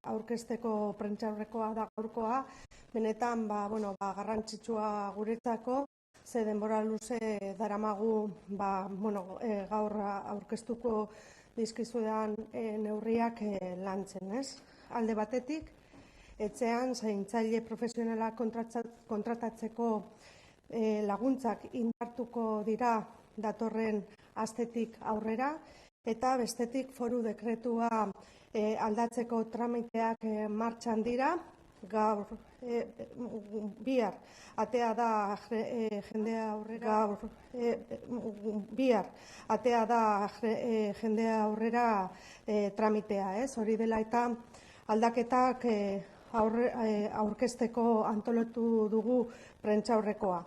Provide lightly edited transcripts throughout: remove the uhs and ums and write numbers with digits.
aurkezteko prentsaurrekoa da gaurkoa, benetan garrantzitsua guretzako, ze denbora luze daramagu gaur aurkeztuko dizkizuedan neurriak lantzen, ez? Alde batetik, etxean zaintzaile profesionala kontratatzeko laguntzak indartuko dira datorren astetik aurrera, eta bestetik foru dekretua aldatzeko tramiteak martxan dira. Gaur bihar atea da jendea aurrera tramitea, ez? Hori dela eta aldaketak aurkezteko antolatu dugu prentsaurrekoa.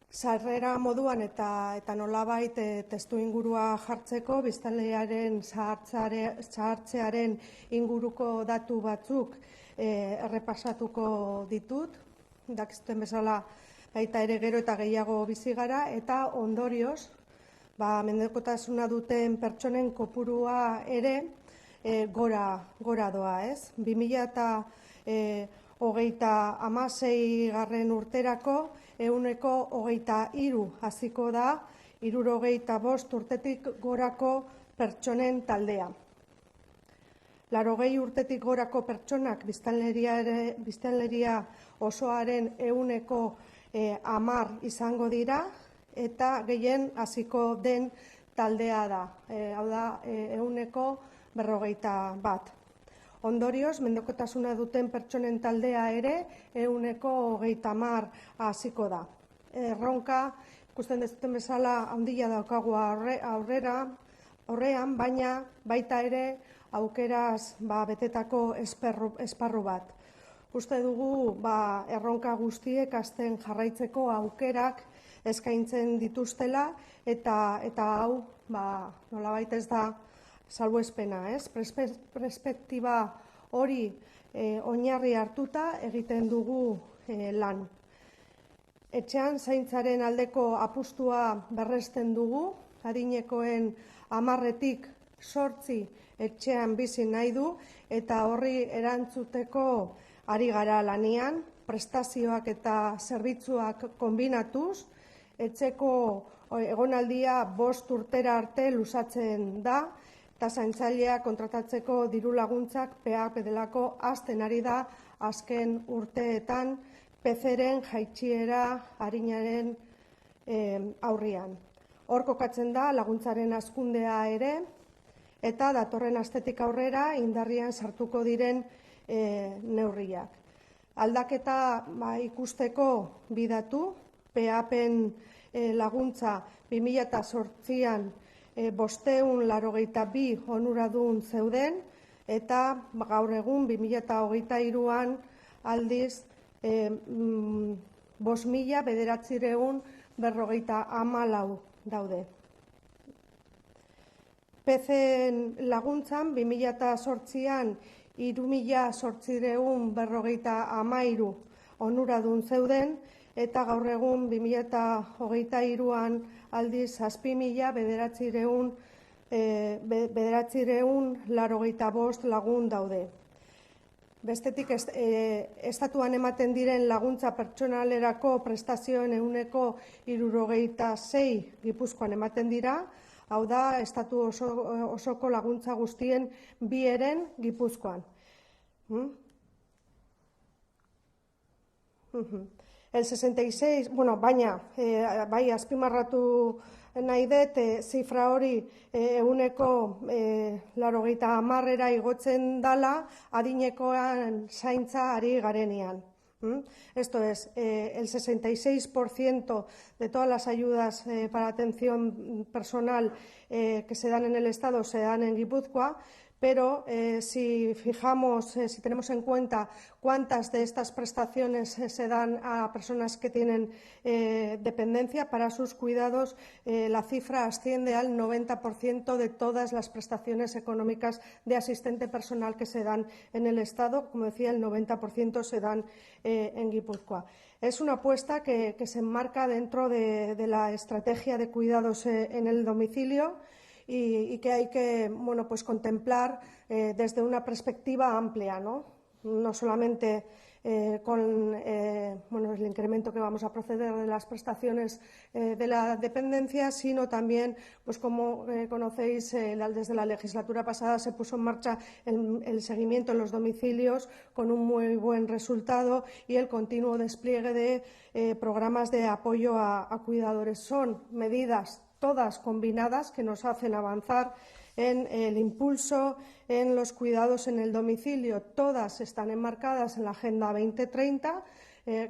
Sarrera moduan eta nolabait testu ingurua jartzeko, biztanlearen zahartzearen inguruko datu batzuk errepasatuko ditut, dakizuten bezala baita ere gero eta gehiago bizi gara, eta ondorioz, mendekotasuna duten pertsonen kopurua ere gora doa, ez? 2026 urterako 123 hasiko da 65 urtetik gorako pertsonen taldea. 80 urtetik gorako pertsonak biztanleria osoaren 10% izango dira, eta gehien hasiko den taldea da, hau da 51%. Ondorioz, mendekotasuna duten pertsonen taldea ere 10% hasiko da. Erronka, ikusten dezuten bezala, handia daukagu aurrean, baina baita ere aukeraz betetako esparru bat. Uste dugu erronka guztiek hasten jarraitzeko aukerak eskaintzen dituztela, eta hau nolabait ez da salbuespena, ez? Perspektiba hori oinarri hartuta egiten dugu lan. Etxean zaintzaren aldeko apustua berresten dugu, adinekoen 10-tik 8 etxean bizi nahi du, eta horri erantzuteko ari gara lanean, prestazioak eta zerbitzuak kombinatuz, etxeko egonaldia 5 urtera arte luzatzen da, eta zaintzailea kontratatzeko diru laguntzak PAP delako hazten ari da azken urteetan PC-ren jaitsiera arinaren aurrian. Hor kokatzen da laguntzaren hazkundea ere, eta datorren astetik aurrera indarrian sartuko diren neurriak. Aldaketa ikusteko bidatu, PAP-en laguntza 2008an 582 onuradun zeuden, eta gaur egun 2023an aldiz 5.914 daude. PC-en laguntzan 2008an 3.813 onuradun zeuden, eta gaur egun 2023an aldiz 7.985 lagun daude. Bestetik, estatuan ematen diren laguntza pertsonalerako prestazioen 76% Gipuzkoan ematen dira, hau da, estatu osoko laguntza guztien 2 Gipuzkoan. El 66, baina, bai azpimarratu nahi dut, zifra hori 80%era igotzen dala adinekoan zaintza ari garenean. Esto es, el 66% de todas las ayudas para atención personal que se dan en el Estado se dan en Guipúzcoa, pero si tenemos en cuenta cuántas de estas prestaciones se dan a personas que tienen dependencia para sus cuidados, la cifra asciende al 90% de todas las prestaciones económicas de asistente personal que se dan en el Estado. Como decía, el 90% se dan en Guipúzcoa. Es una apuesta que se enmarca dentro de la estrategia de cuidados en el domicilio, y que hay que pues contemplar desde una perspectiva amplia, no solamente con el incremento que vamos a proceder de las prestaciones de la dependencia, sino también, pues como conocéis, desde la legislatura pasada se puso en marcha el seguimiento en los domicilios con un muy buen resultado y el continuo despliegue de programas de apoyo a cuidadores. Son medidas todas combinadas que nos hacen avanzar en el impulso en los cuidados en el domicilio. Todas están enmarcadas en la Agenda 2030,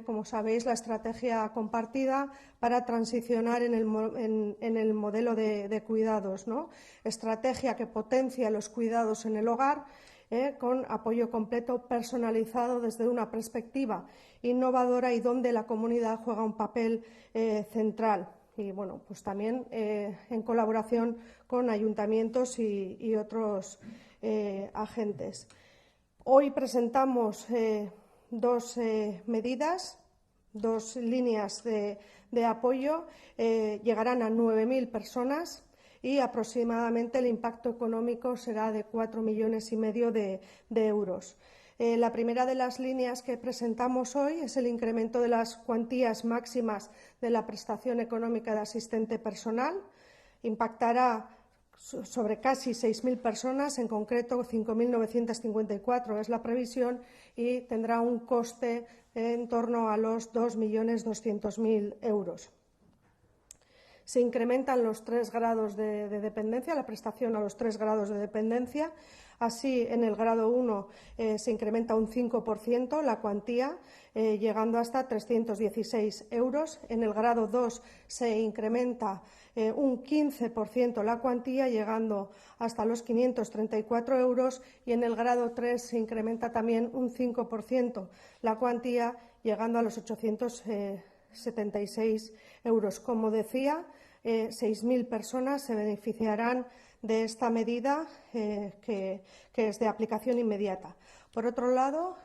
como sabéis, la estrategia compartida para transicionar en el modelo de cuidados, Estrategia que potencia los cuidados en el hogar, con apoyo completo personalizado desde una perspectiva innovadora y donde la comunidad juega un papel central. Y pues también en colaboración con ayuntamientos y otros agentes. Hoy presentamos dos medidas, dos líneas de apoyo, llegarán a 9.000 personas y aproximadamente el impacto económico será de 4,5 millones de euros. La primera de las líneas que presentamos hoy es el incremento de las cuantías máximas de la prestación económica de asistente personal. Impactará sobre casi 6.000 personas, en concreto 5.954 es la previsión y tendrá un coste en torno a los 2.200.000 euros. Se incrementan los 3 grados de dependencia, la prestación a los 3 grados de dependencia. Así, en el grado 1 se incrementa un 5% la cuantía, llegando hasta 316 euros. En el grado 2 se incrementa un 15% la cuantía, llegando hasta los 534 euros. Y en el grado 3 se incrementa también un 5% la cuantía, llegando a los 876 euros. Como decía, 6.000 personas se beneficiarán de esta medida que es de aplicación inmediata. Por otro lado,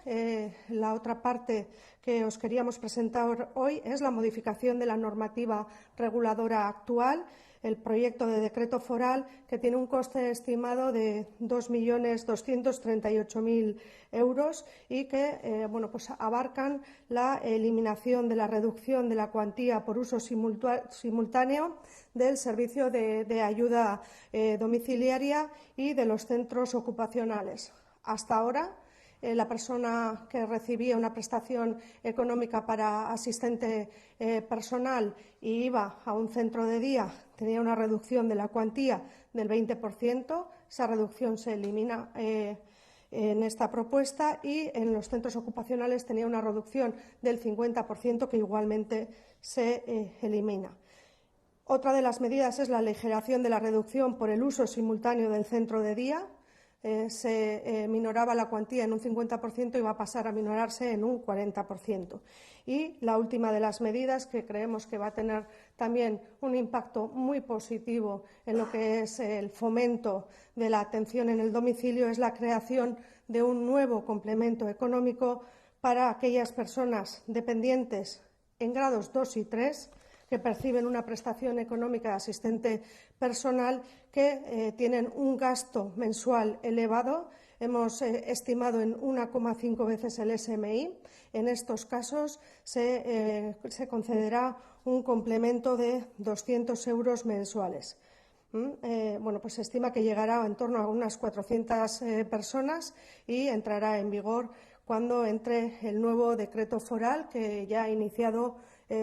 la otra parte que os queríamos presentar hoy es la modificación de la normativa reguladora actual, el proyecto de decreto foral, que tiene un coste estimado de 2.238.000 euros y que pues abarcan la eliminación de la reducción de la cuantía por uso simultáneo del servicio de ayuda domiciliaria y de los centros ocupacionales. Hasta ahora, la persona que recibía una prestación económica para asistente personal y iba a un centro de día tenía una reducción de la cuantía del 20%. Esa reducción se elimina en esta propuesta y en los centros ocupacionales tenía una reducción del 50% que igualmente se elimina. Otra de las medidas es la aligeración de la reducción por el uso simultáneo del centro de día. Se minoraba la cuantía en un 50% y va a pasar a minorarse en un 40%. Y la última de las medidas, que creemos que va a tener también un impacto muy positivo en lo que es el fomento de la atención en el domicilio, es la creación de un nuevo complemento económico para aquellas personas dependientes en grados 2 y 3 que perciben una prestación económica de asistente personal, que tienen un gasto mensual elevado. Hemos estimado en 1,5 veces el SMI. En estos casos se concederá un complemento de 200 euros mensuales. Pues se estima que llegará en torno a unas 400 personas y entrará en vigor cuando entre el nuevo decreto foral, que ya ha iniciado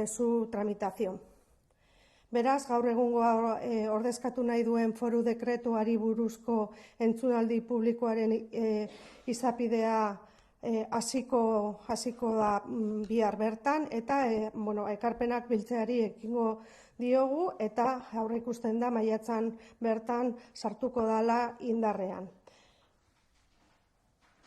su tramitación. Beraz, gaur egungo ordezkatu nahi duen foru dekretuari buruzko entzunaldi publikoaren izapidea hasiko da bihar bertan, eta ekarpenak biltzeari ekingo diogu eta aurreikusten da maiatzan bertan sartuko dela indarrean.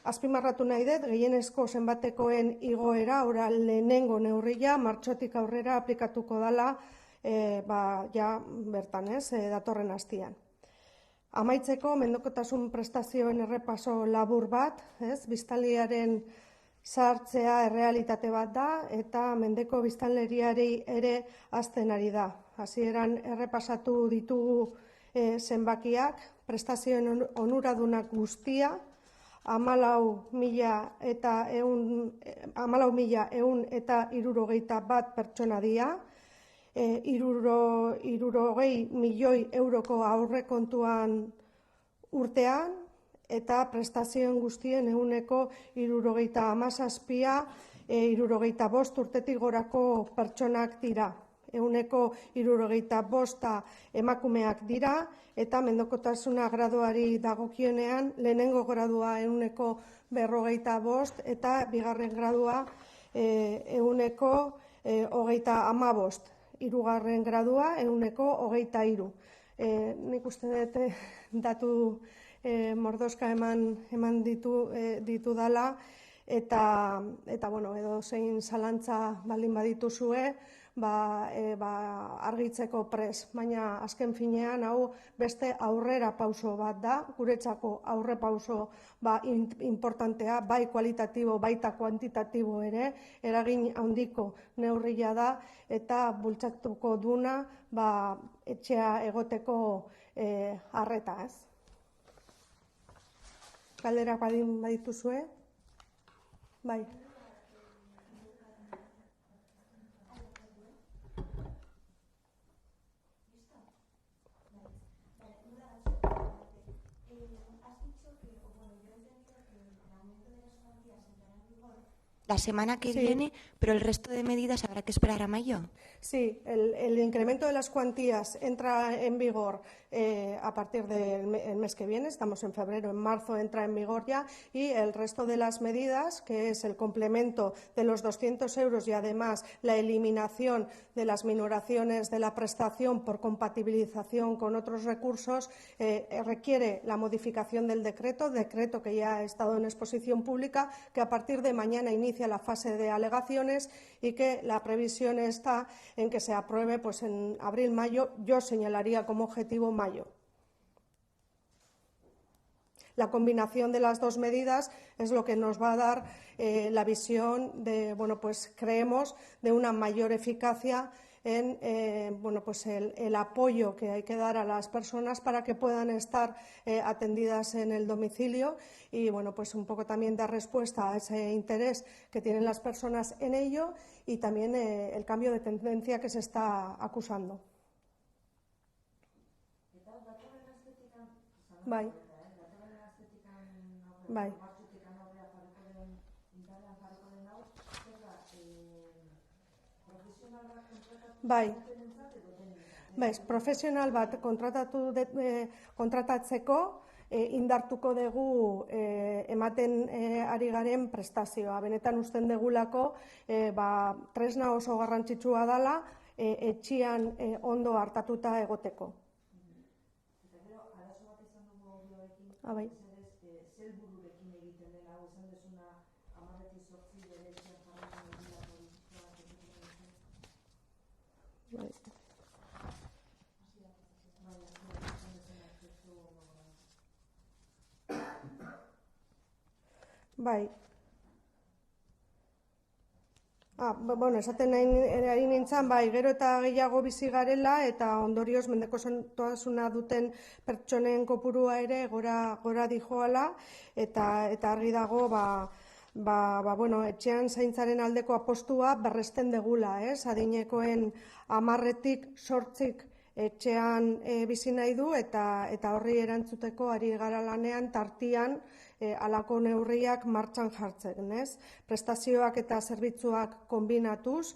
Azpimarratu nahi dut, gehienezko zenbatekoen igoera, ora lehenengo neurria, martxotik aurrera aplikatuko dela bertan, datorren astean. Amaitzeko, mendekotasun prestazioen errepaso labur bat, biztanleriaren sartzea errealitate bat da eta mendeko biztanleriari ere hazten ari da. Hasieran errepasatu ditugu zenbakiak, prestazioen onuradunak guztia, 14.161 pertsona dira, 60 milioi euroko aurrekontuan urtean, eta prestazioen guztien 67%, 65 urtetik gorako pertsonak dira. 65% emakumeak dira, eta mendekotasuna graduari dagokionean, lehenengo gradua 45%, eta bigarren gradua 35%, hirugarren gradua 23%. Nik uste dut datu mordoska eman ditudala, eta edo zein zalantza baldin badituzue, argitzeko pres, baina azken finean hau beste aurrera pauso bat da, guretzako aurre pauso importantea, bai kualitatibo, baita kuantitatibo ere, eragin handiko neurria da, eta bultzatuko duna etxea egoteko arreta, ez? Galderak badituzue? Bai. La semana que viene, pero el resto de medidas habrá que esperar a mayo. Sí, el incremento de las cuantías entra en vigor a partir del mes que viene, estamos en febrero, en marzo entra en vigor ya, y el resto de las medidas, que es el complemento de los 200 euros y además la eliminación de las minoraciones de la prestación por compatibilización con otros recursos, requiere la modificación del decreto que ya ha estado en exposición pública, que a partir de mañana inicia la fase de alegaciones y que la previsión está en que se apruebe pues en abril-mayo. Yo señalaría como objetivo mayo. La combinación de las dos medidas es lo que nos va a dar la visión de, pues creemos, de una mayor eficacia en el apoyo que hay que dar a las personas para que puedan estar atendidas en el domicilio y pues un poco también dar respuesta a ese interés que tienen las personas en ello y también el cambio de tendencia que se está acusando. Bai. Bai. Bai. Profesional bat kontratatzeko indartuko dugu ematen ari garen prestazioa. Benetan usten degulako tresna oso garrantzitsua dela etxian ondo hartatuta egoteko. Bai. Bai. Esaten ari nintzen, gero eta gehiago bizi garela eta ondorioz mendekotasuna duten pertsonen kopurua ere gora dijoala eta argi dago etxean zaintzaren aldeko apostua berresten degula, adinekoen 10-tik 8 etxean bizi nahi du eta horri erantzuteko ari gara lanean tartian halako neurriak martxan jartzen, prestazioak eta zerbitzuak kombinatuz,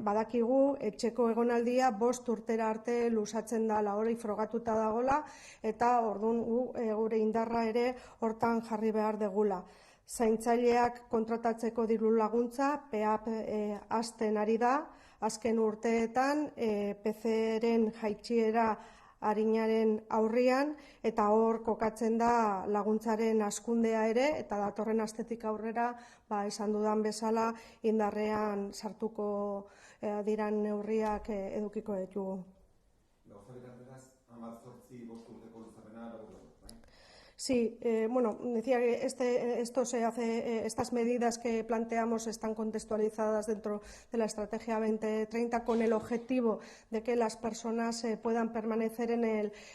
badakigu etxeko egonaldia 5 urtera arte luzatzen dela, hori frogatuta dagola eta orduan gure indarra ere hortan jarri behar degula. Zaintzaileak kontratatzeko diru laguntza, PEAP hasten ari da, azken urteetan PC-ren jaitsiera arinaren aurrian eta hor kokatzen da laguntzaren hazkundea ere eta datorren astetik aurrera esan dudan bezala indarrean sartuko diran neurriak edukiko ditugu. Sí, bueno, decía que estas medidas que planteamos están contextualizadas dentro de la Estrategia 2030 con el objetivo de que las personas puedan permanecer en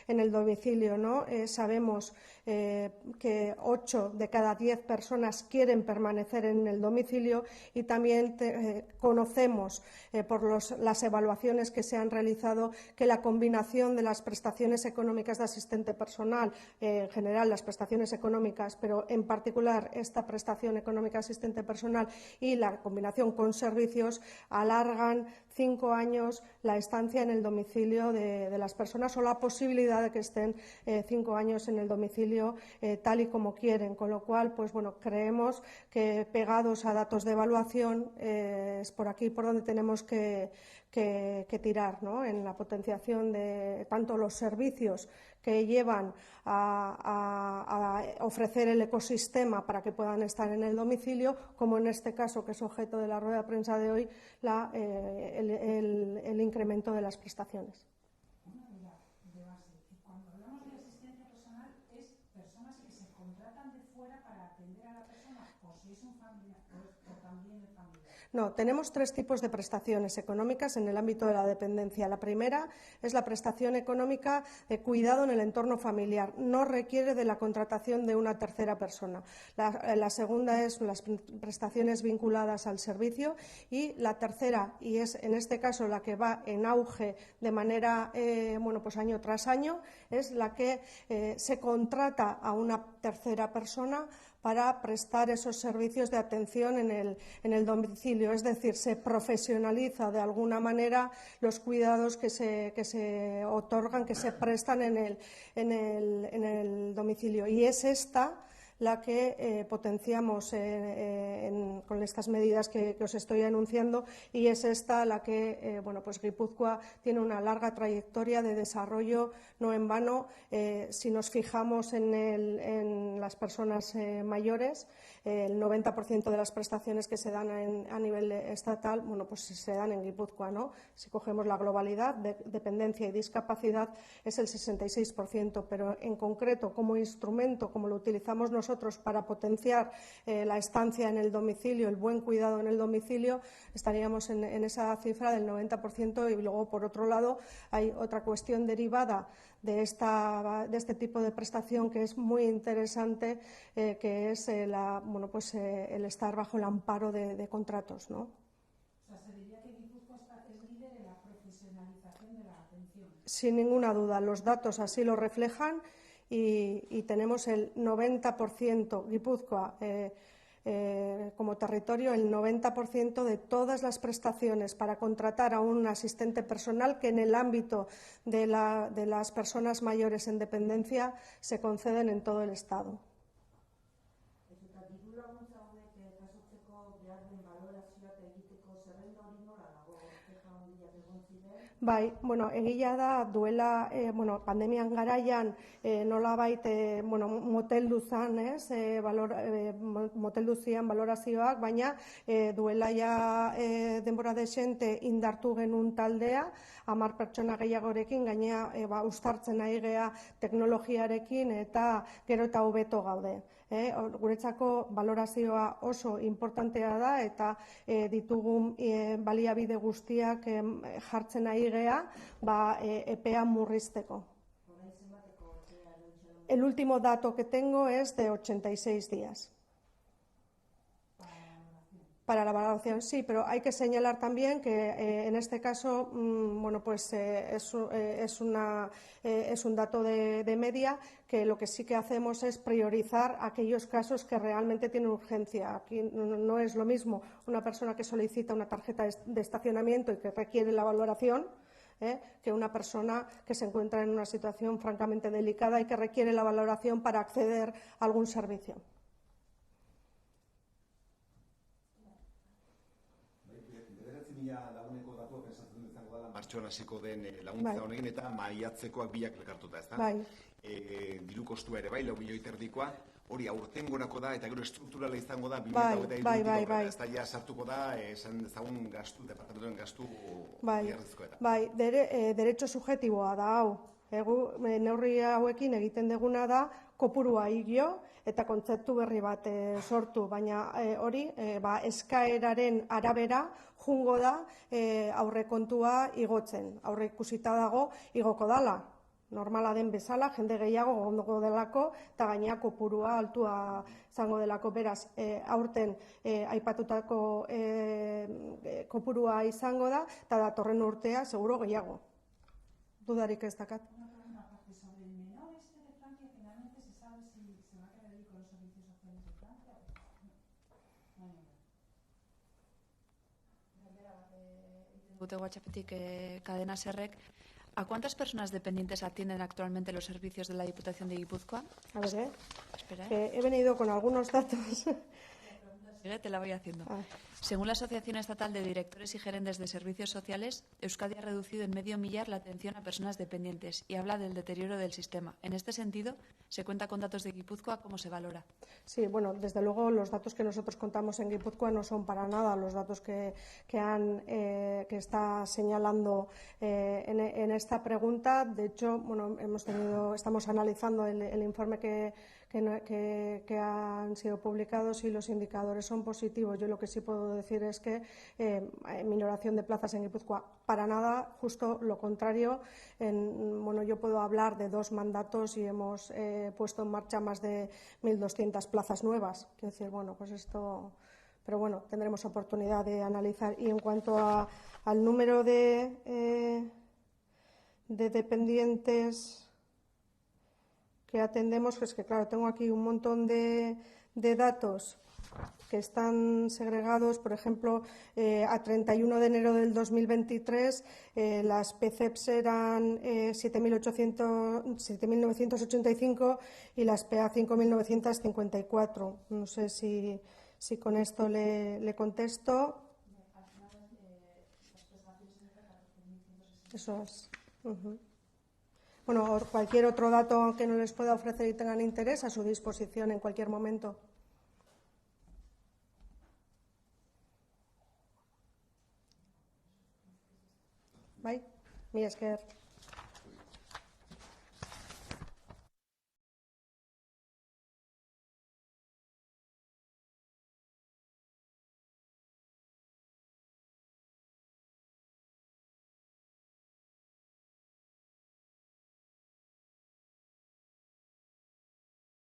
el domicilio, ¿no? Sabemos que 8 de cada 10 personas quieren permanecer en el domicilio y también conocemos por las evaluaciones que se han realizado que la combinación de las prestaciones económicas de asistente personal, en general las prestaciones económicas, pero en particular esta prestación económica asistente personal y la combinación con servicios alargan 5 años la estancia en el domicilio de las personas o la posibilidad de que estén 5 años en el domicilio tal y como quieren, con lo cual, pues bueno, creemos que pegados a datos de evaluación es por aquí por donde tenemos que tirar, ¿no? En la potenciación de tanto los servicios que llevan a ofrecer el ecosistema para que puedan estar en el domicilio, como en este caso, que es objeto de la rueda de prensa de hoy, el incremento de las prestaciones. Una duda de base. Cuando hablamos de asistencia personal, ¿es personas que se contratan de fuera para atender a la persona o si es un familiar o también el familiar? No, tenemos 3 tipos de prestaciones económicas en el ámbito de la dependencia. La primera es la prestación económica de cuidado en el entorno familiar. No requiere de la contratación de una tercera persona. La segunda es las prestaciones vinculadas al servicio y la tercera, y es en este caso la que va en auge de manera pues año tras año, es la que se contrata a una tercera persona para prestar esos servicios de atención en el domicilio, es decir, se profesionaliza de alguna manera los cuidados que se otorgan, que se prestan en el domicilio. Y es esta la que potenciamos con estas medidas que os estoy anunciando y es esta la que pues Guipúzcoa tiene una larga trayectoria de desarrollo, no en vano. Si nos fijamos en las personas mayores, el 90% de las prestaciones que se dan a nivel estatal, pues se dan en Guipúzcoa, ¿no? Si cogemos la globalidad, dependencia y discapacidad, es el 66%, pero en concreto, como instrumento, como lo utilizamos nosotros para potenciar la estancia en el domicilio, el buen cuidado en el domicilio, estaríamos en esa cifra del 90% y luego, por otro lado, hay otra cuestión derivada de este tipo de prestación que es muy interesante, que es el estar bajo el amparo de contratos, ¿no? O sea, se diría que Guipúzcoa es líder en la profesionalización de la atención. Sin ninguna duda, los datos así lo reflejan y tenemos el 90%, Guipúzcoa, como territorio, el 90% de todas las prestaciones para contratar a un asistente personal que en el ámbito de las personas mayores en dependencia se conceden en todo el Estado. Bai, egia da duela pandemian garaian nolabait moteldu zen, moteldu zian balorazioak, baina duela ja denbora desente indartu genuen taldea, 10 pertsona gehiagorekin, gainea uztartzen ari gea teknologiarekin eta gero eta hobeto gaude. Guretzako balorazioa oso importantea da eta ditugun baliabide guztiak jartzen ari gea epea murrizteko. El último dato que tengo es de 86 días. Para la valoración, sí, pero hay que señalar también que en este caso es un dato de media, que lo que sí que hacemos es priorizar aquellos casos que realmente tienen urgencia. Aquí no es lo mismo una persona que solicita una tarjeta de estacionamiento y que requiere la valoración, que una persona que se encuentra en una situación francamente delicada y que requiere la valoración para acceder a algún servicio. Martxoan hasiko den laguntza honekin eta maiatzekoak biak elkartuta, ezta? Bai. Diru kostua ere bai, 4 milioi erdikoa, hori aurtengorako da eta gero estrukturala izango da 2023 bai. Ezta ja sartuko da, esan dezagun gastu, departamentoen gastu oinarrizkoa. Bai, derecho subjetiboa da hau. Neurri hauekin egiten duguna da kopurua igio eta kontzeptu berri bat sortu, baina hori eskaeraren arabera jungo da aurrekontua igotzen. Aurre ikusita dago igoko dala. Normala den bezala, jende gehiago gondoko delako, eta gainea kopurua altua izango delako. Beraz, aurten aipatutako kopurua izango da, eta datorren urtea seguro gehiago. Dudarik ez dakat. Sobre el menor de Francia, finalmente se sabe si se va a quedar ahí con los servicios sociales de Francia. Gute WhatsAppetik Cadena Serrek. ¿A cuántas personas dependientes atienden actualmente los servicios de la Diputación de Guipúzcoa? A ver, Espera, he venido con algunos datos. Te la voy haciendo. Ah. Según la Asociación Estatal de Directores y Gerentes de Servicios Sociales, Euskadi ha reducido en medio millar la atención a personas dependientes y habla del deterioro del sistema. En este sentido, ¿se cuenta con datos de Guipúzcoa? ¿Cómo se valora? Sí, bueno, desde luego los datos que nosotros contamos en Guipúzcoa no son para nada los datos que está señalando en esta pregunta. De hecho, bueno, estamos analizando el informe que han sido publicados y los indicadores son positivos. Yo lo que sí puedo decir es que minoración de plazas en Guipúzcoa para nada, justo lo contrario. Yo puedo hablar de 2 mandatos y hemos puesto en marcha más de 1.200 plazas nuevas. Quiero decir, bueno, pues esto... Pero bueno, tendremos oportunidad de analizar. Y en cuanto al número de dependientes que atendemos, pues que claro, tengo aquí un montón de datos que están segregados. Por ejemplo, a 31 de enero del 2023 las PCEPs eran 7.985 y las PA 5.954. No sé si con esto le contesto. Eso es. Bueno, cualquier otro dato que no les pueda ofrecer y tengan interés, a su disposición en cualquier momento. Bai, mila esker.